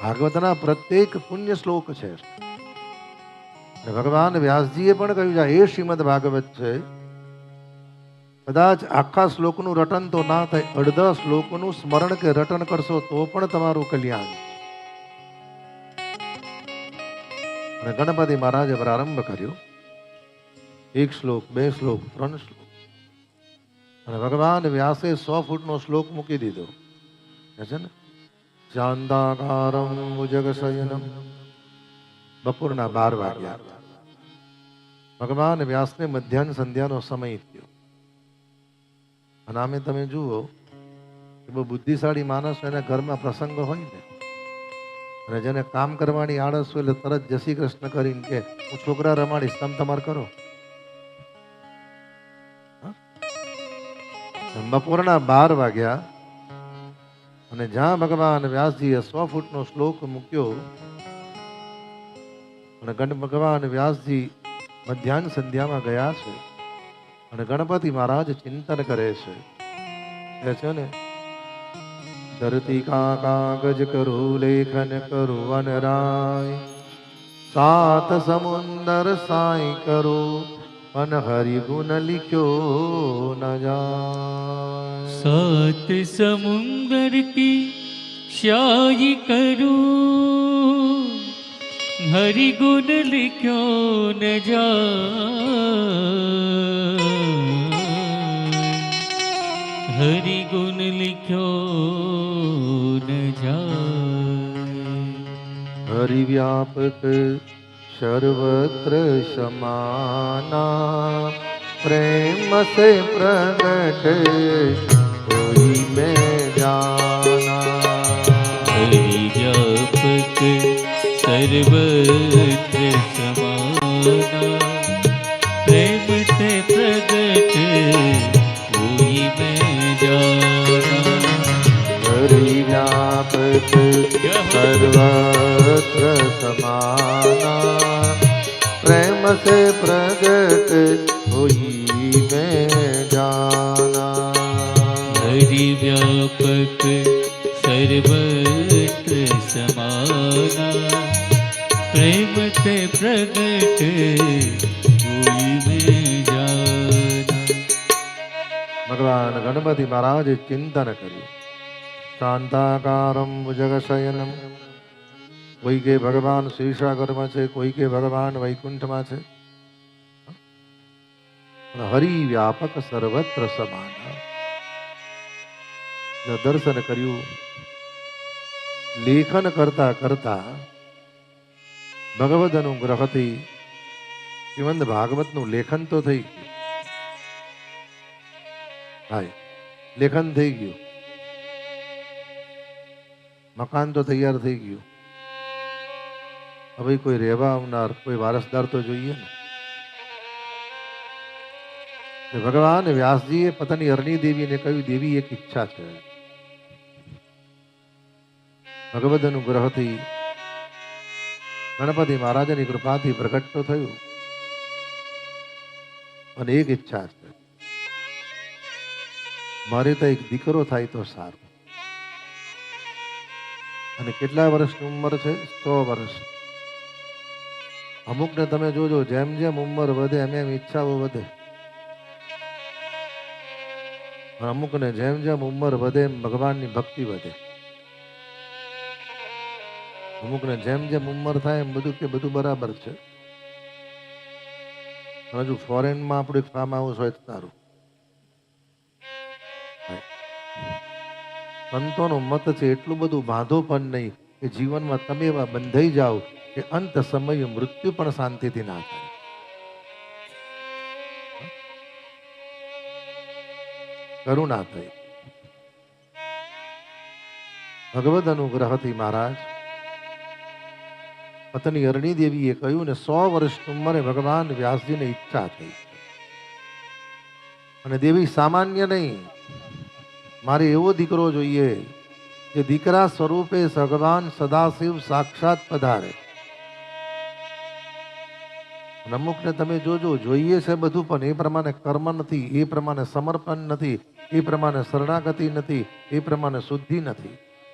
ભાગવતના પ્રત્યેક પુણ્ય શ્લોક છે. ભગવાન વ્યાસજીએ પણ કહ્યું છે એ શ્રીમદ ભાગવત છે. કદાચ આખા શ્લોકનું રટન તો ના થાય, અડધા શ્લોકનું સ્મરણ કે રટન કરશો તો પણ તમારું કલ્યાણ. અને ગણપતિ મહારાજે પ્રારંભ કર્યો. 1 શ્લોક, 2 શ્લોક, 3 શ્લોક. અને ભગવાન વ્યાસે 100 ફૂટનો શ્લોક મૂકી દીધો છે ને. શાંતાકારમ ભુજગશયનમ. બપોરના 12 વાગ્યા. ભગવાન વ્યાસને મધ્યાહન સંધ્યાનો સમય થયો. અને આમે તમે જુઓ કે બહુ બુદ્ધિશાળી માણસ એના ઘરમાં પ્રસંગ હોય ને, અને જેને કામ કરવાની આળસ હોય એટલે તરત જય શ્રી કૃષ્ણ કરીને કે હું છોકરા રમાડીશ, તમે તમારે કરો. બપોરના 12 વાગ્યા. અને જ્યાં ભગવાન વ્યાસજીએ 100 ફૂટનો શ્લોક મૂક્યો અને ભગવાન વ્યાસજી મધ્યાહન સંધ્યામાં ગયા છે. અને ગણપતિ મહારાજ ચિંતન કરે છે. કે છે ને, ધરતી કા કાગજ કરું લેખન કરું વનરાય, 7 સમુંદર સાઈ કરું અન હરિ ગુણ લિખ્યો ન જાય. 7 સમુંદર કી સ્યાહી કરું, હરિ ગુણ લિખ્યો ન જાય. હરિ ગુણ લિખ્યો ન જાય. હરિ વ્યાપક સર્વત્ર સમાના, પ્રેમ સે પ્રગટ કોઈ મેં જાના. હરિ વ્યાપક સર્વત્ર સમાના, પ્રેમ સે પ્રગટ કોઈ મેં જાના. હરિ વ્યાપક સર્વત્ર સમાના, પ્રેમ સે પ્રગટ કોઈ મેં જાના. હરિ વ્યાપક સર્વત્ર સમાના, પ્રેમ સે પ્રગટ કોઈ મેં જાના. ભગવાન ગણપતિ મહારાજે ચિંતન કર્યું. શાંતાકારમ ભુજગશયનમ. કોઈ કે ભગવાન શીર્ષાગરમાં છે, કોઈ કે ભગવાન વૈકુંઠમાં છે. હરિ વ્યાપક સર્વત્ર સમાન. દર્શન કર્યું. લેખન કરતા કરતા ભગવદ અનુગ્રહથી શ્રીમદ ભાગવતનું લેખન તો થઈ ગયું. હાય, લેખન થઈ ગયું. મકાન તો તૈયાર થઈ ગયું. હવે કોઈ રહેવા આવનાર, કોઈ વારસદાર તો જોઈએ ને. ભગવાન વ્યાસજીએ પત્ની અરણી દેવીને કહ્યું, દેવી એક ઈચ્છા છે. ભગવદ અનુગ્રહથી ગણપતિ મહારાજની કૃપાથી પ્રગટ તો થયું, અને એક ઈચ્છા છે, મારે તો એક દીકરો થાય તો સારું. અને કેટલા વર્ષની ઉંમર છે? 100 વર્ષ. અમુકને તમે જોજો, જેમ જેમ ઉંમર વધે એમ એમ ઈચ્છાઓ વધે. અમુકને જેમ જેમ ઉંમર વધે એમ ભગવાનની ભક્તિ વધે. અમુકને જેમ જેમ ઉંમર થાય એમ બધું કે બધું બરાબર છે. હજુ ફોરેનમાં આપણું એક ફાર્મ હાઉસ હોય તો સારું. સંતોનો મત છે, એટલું બધું બાંધો પણ નહીં કે જીવનમાં તમે એવા બંધાઈ જાઓ કે અંત સમયે મૃત્યુ પણ શાંતિથી ના થાય. કરુણા થઈ. ભગવદ અનુગ્રહથી મહારાજ પત્ની અરણી દેવીએ કહ્યું ને, 100 વર્ષની ઉંમરે ભગવાન વ્યાસજીને ઈચ્છા થઈ. અને દેવી સામાન્ય નહીં, મારે એવો દીકરો જોઈએ જે દીકરા સ્વરૂપે ભગવાન સદાશિવ સાક્ષાત પધારે. અમુકને તમે જોજો, જોઈએ છે બધું પણ એ પ્રમાણે કર્મ નથી, એ પ્રમાણે સમર્પણ નથી, એ પ્રમાણે શરણાગતિ નથી, એ પ્રમાણે શુદ્ધિ નથી.